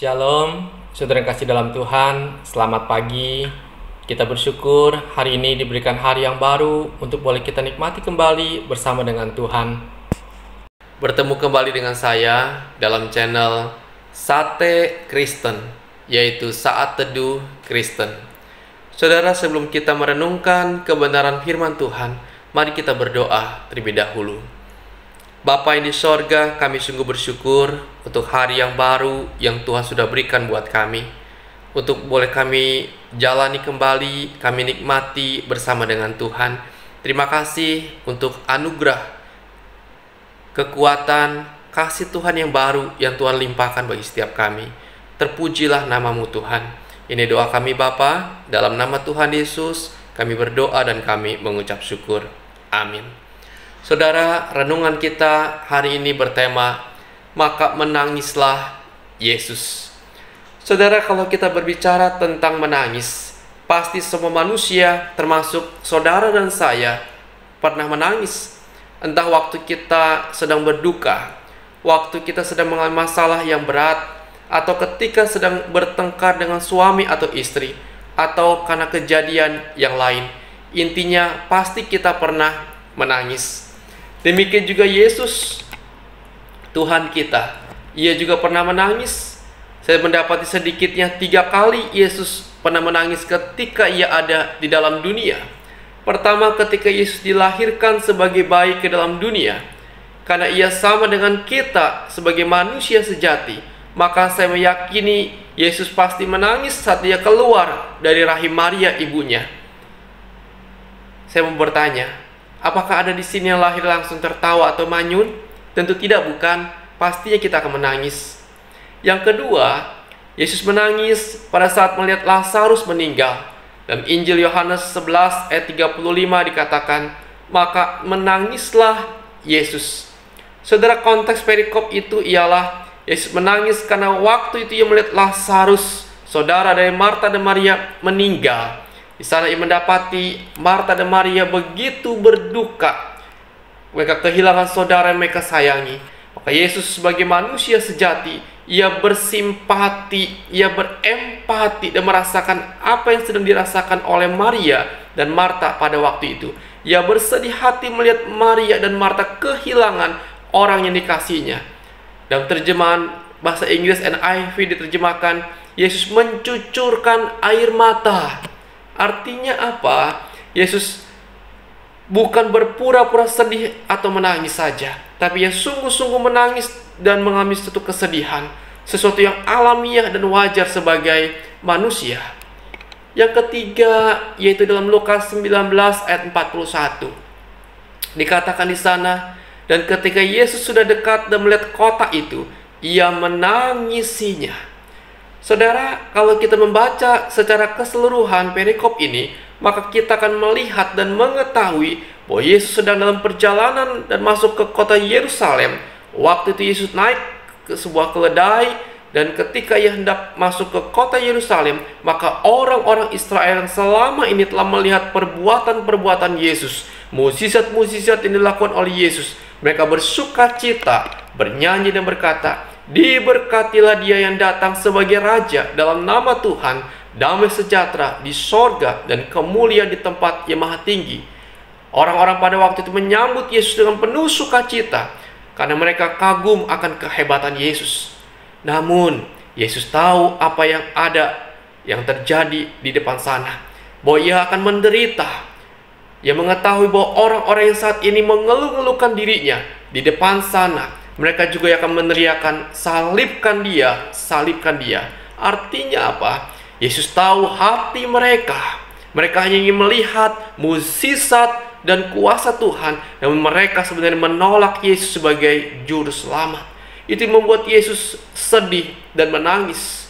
Shalom, saudara yang kasih dalam Tuhan, selamat pagi. Kita bersyukur hari ini diberikan hari yang baru untuk boleh kita nikmati kembali bersama dengan Tuhan. Bertemu kembali dengan saya dalam channel Sate Kristen, yaitu Saat Teduh Kristen. Saudara, sebelum kita merenungkan kebenaran firman Tuhan, mari kita berdoa terlebih dahulu. Bapa yang di sorga, kami sungguh bersyukur untuk hari yang baru yang Tuhan sudah berikan buat kami. Untuk boleh kami jalani kembali, kami nikmati bersama dengan Tuhan. Terima kasih untuk anugerah, kekuatan, kasih Tuhan yang baru yang Tuhan limpahkan bagi setiap kami. Terpujilah namamu Tuhan. Ini doa kami Bapa, dalam nama Tuhan Yesus, kami berdoa dan kami mengucap syukur. Amin. Saudara, renungan kita hari ini bertema, maka menangislah Yesus. Saudara, kalau kita berbicara tentang menangis, pasti semua manusia, termasuk saudara dan saya, pernah menangis. Entah waktu kita sedang berduka, waktu kita sedang mengalami masalah yang berat, atau ketika sedang bertengkar dengan suami atau istri, atau karena kejadian yang lain. Intinya, pasti kita pernah menangis. Demikian juga Yesus, Tuhan kita, Ia juga pernah menangis. Saya mendapati sedikitnya 3 kali Yesus pernah menangis ketika Ia ada di dalam dunia. Pertama, ketika Yesus dilahirkan sebagai bayi ke dalam dunia, karena Ia sama dengan kita sebagai manusia sejati, maka saya meyakini Yesus pasti menangis saat Ia keluar dari rahim Maria ibunya. Saya mau bertanya, apakah ada di sini yang lahir langsung tertawa atau manyun? Tentu tidak, bukan. Pastinya kita akan menangis. Yang kedua, Yesus menangis pada saat melihat Lazarus meninggal. Dalam Injil Yohanes 11 ayat 35 dikatakan, maka menangislah Yesus. Saudara, konteks perikop itu ialah Yesus menangis karena waktu itu Ia melihat Lazarus, saudara dari Marta dan Maria, meninggal. Di sana Ia mendapati Marta dan Maria begitu berduka. Mereka kehilangan saudara yang mereka sayangi. Maka Yesus sebagai manusia sejati, Ia bersimpati, Ia berempati dan merasakan apa yang sedang dirasakan oleh Maria dan Marta pada waktu itu. Ia bersedih hati melihat Maria dan Marta kehilangan orang yang dikasihinya. Dalam terjemahan bahasa Inggris NIV diterjemahkan, Yesus mencucurkan air mata. Artinya apa? Yesus bukan berpura-pura sedih atau menangis saja, tapi Ia sungguh-sungguh menangis dan mengalami suatu kesedihan, sesuatu yang alamiah dan wajar sebagai manusia. Yang ketiga, yaitu dalam Lukas 19 ayat 41. Dikatakan di sana, dan ketika Yesus sudah dekat dan melihat kota itu, Ia menangisinya. Saudara, kalau kita membaca secara keseluruhan perikop ini, maka kita akan melihat dan mengetahui bahwa Yesus sedang dalam perjalanan dan masuk ke kota Yerusalem. Waktu itu Yesus naik ke sebuah keledai, dan ketika Ia hendak masuk ke kota Yerusalem, maka orang-orang Israel yang selama ini telah melihat perbuatan-perbuatan Yesus, mukjizat-mukjizat yang dilakukan oleh Yesus, mereka bersukacita, bernyanyi dan berkata, diberkatilah Dia yang datang sebagai Raja dalam nama Tuhan, damai sejahtera di sorga dan kemuliaan di tempat yang maha tinggi. Orang-orang pada waktu itu menyambut Yesus dengan penuh sukacita, karena mereka kagum akan kehebatan Yesus. Namun, Yesus tahu apa yang ada, yang terjadi di depan sana, bahwa Ia akan menderita. Ia mengetahui bahwa orang-orang yang saat ini mengeluh-ngeluhkan dirinya di depan sana, mereka juga akan meneriakan, salibkan Dia, salibkan Dia. Artinya apa? Yesus tahu hati mereka. Mereka hanya ingin melihat mukjizat dan kuasa Tuhan, namun mereka sebenarnya menolak Yesus sebagai juru selamat. Itu membuat Yesus sedih dan menangis.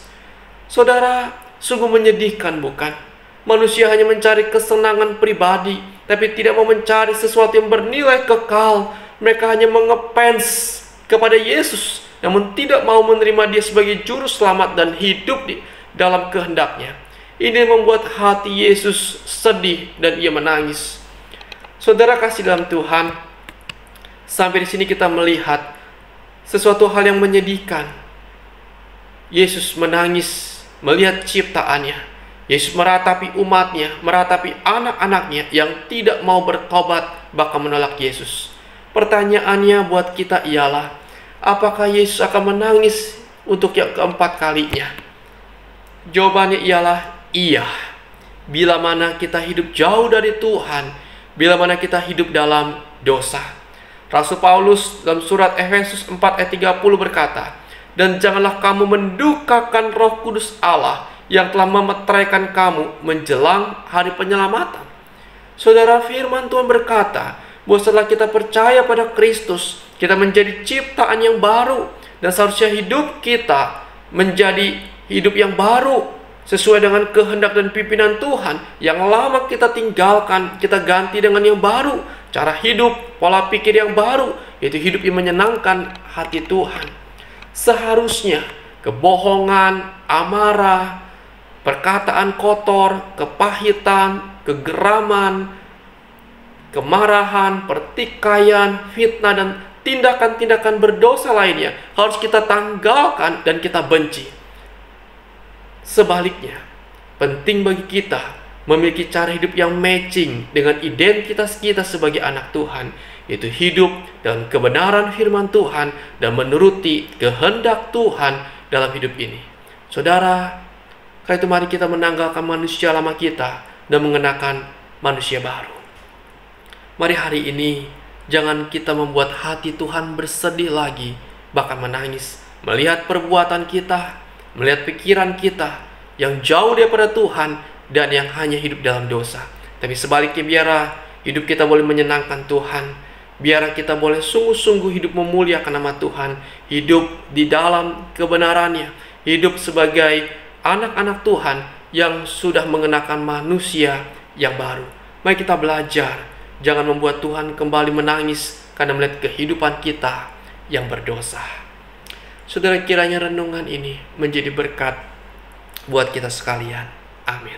Saudara, sungguh menyedihkan, bukan? Manusia hanya mencari kesenangan pribadi, tapi tidak mau mencari sesuatu yang bernilai kekal. Mereka hanya mengepens kepada Yesus, namun tidak mau menerima Dia sebagai juru selamat dan hidup di dalam kehendaknya. Ini membuat hati Yesus sedih dan Ia menangis. Saudara kasih dalam Tuhan, sampai di sini kita melihat sesuatu hal yang menyedihkan. Yesus menangis melihat ciptaannya. Yesus meratapi umatnya, meratapi anak-anaknya yang tidak mau bertobat, bahkan menolak Yesus. Pertanyaannya buat kita ialah, apakah Yesus akan menangis untuk yang keempat kalinya? Jawabannya ialah iya. Bila mana kita hidup jauh dari Tuhan, bila mana kita hidup dalam dosa. Rasul Paulus dalam surat Efesus 4 ayat 30 berkata, "Dan janganlah kamu mendukakan Roh Kudus Allah yang telah memeteraikan kamu menjelang hari penyelamatan." Saudara, firman Tuhan berkata bahwa setelah kita percaya pada Kristus, kita menjadi ciptaan yang baru, dan seharusnya hidup kita menjadi hidup yang baru sesuai dengan kehendak dan pimpinan Tuhan. Yang lama kita tinggalkan, kita ganti dengan yang baru, cara hidup, pola pikir yang baru, yaitu hidup yang menyenangkan hati Tuhan. Seharusnya kebohongan, amarah, perkataan kotor, kepahitan, kegeraman, kemarahan, pertikaian, fitnah, dan tindakan-tindakan berdosa lainnya harus kita tanggalkan dan kita benci. Sebaliknya, penting bagi kita memiliki cara hidup yang matching dengan identitas kita sebagai anak Tuhan, yaitu hidup dalam kebenaran firman Tuhan dan menuruti kehendak Tuhan dalam hidup ini. Saudara, karena itu mari kita menanggalkan manusia lama kita dan mengenakan manusia baru. Mari hari ini jangan kita membuat hati Tuhan bersedih lagi, bahkan menangis melihat perbuatan kita, melihat pikiran kita yang jauh daripada Tuhan dan yang hanya hidup dalam dosa. Tapi sebaliknya, biarlah hidup kita boleh menyenangkan Tuhan. Biarlah kita boleh sungguh-sungguh hidup memuliakan nama Tuhan, hidup di dalam kebenarannya, hidup sebagai anak-anak Tuhan yang sudah mengenakan manusia yang baru. Mari kita belajar, jangan membuat Tuhan kembali menangis karena melihat kehidupan kita yang berdosa. Saudara, kiranya renungan ini menjadi berkat buat kita sekalian. Amin.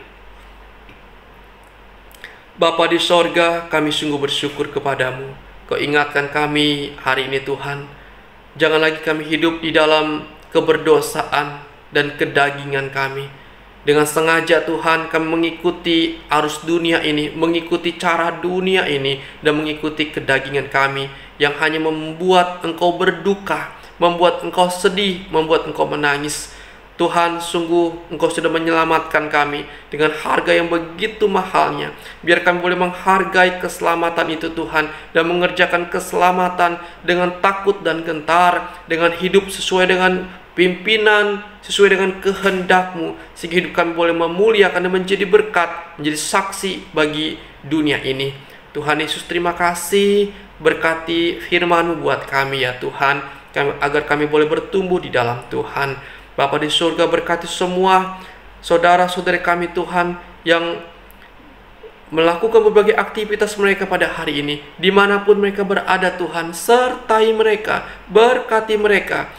Bapa di sorga, kami sungguh bersyukur kepadamu. Kau ingatkan kami hari ini Tuhan. Jangan lagi kami hidup di dalam keberdosaan dan kedagingan kami. Dengan sengaja Tuhan kami mengikuti arus dunia ini, mengikuti cara dunia ini, dan mengikuti kedagingan kami yang hanya membuat Engkau berduka, membuat Engkau sedih, membuat Engkau menangis. Tuhan, sungguh Engkau sudah menyelamatkan kami dengan harga yang begitu mahalnya. Biar kami boleh menghargai keselamatan itu Tuhan, dan mengerjakan keselamatan dengan takut dan gentar, dengan hidup sesuai dengan pimpinan, sesuai dengan kehendak-Mu, sehingga hidup kami boleh memuliakan dan menjadi berkat, menjadi saksi bagi dunia ini. Tuhan Yesus, terima kasih. Berkati firman-Mu buat kami ya Tuhan, agar kami boleh bertumbuh di dalam Tuhan. Bapa di surga, berkati semua saudara-saudari kami Tuhan yang melakukan berbagai aktivitas mereka pada hari ini, dimanapun mereka berada Tuhan, sertai mereka, berkati mereka,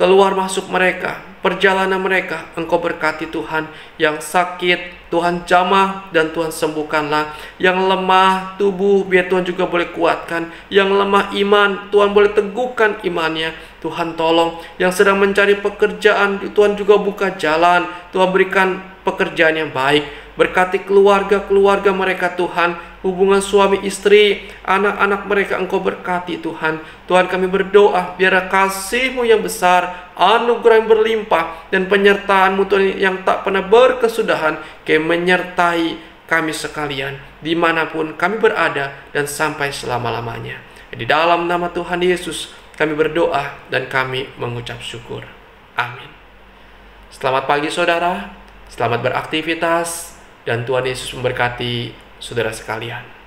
keluar masuk mereka, perjalanan mereka. Engkau berkati Tuhan. Yang sakit Tuhan jamah dan Tuhan sembuhkanlah. Yang lemah tubuh biar Tuhan juga boleh kuatkan. Yang lemah iman Tuhan boleh teguhkan imannya. Tuhan tolong. Yang sedang mencari pekerjaan Tuhan juga buka jalan. Tuhan berikan pekerjaan yang baik. Berkati keluarga-keluarga mereka Tuhan, hubungan suami istri, anak-anak mereka Engkau berkati Tuhan. Tuhan, kami berdoa biar kasih-Mu yang besar, anugerah yang berlimpah, dan penyertaan-Mu Tuhan yang tak pernah berkesudahan menyertai kami sekalian dimanapun kami berada dan sampai selama-lamanya. Di dalam nama Tuhan Yesus kami berdoa dan kami mengucap syukur. Amin. Selamat pagi saudara, selamat beraktivitas, dan Tuhan Yesus memberkati saudara sekalian.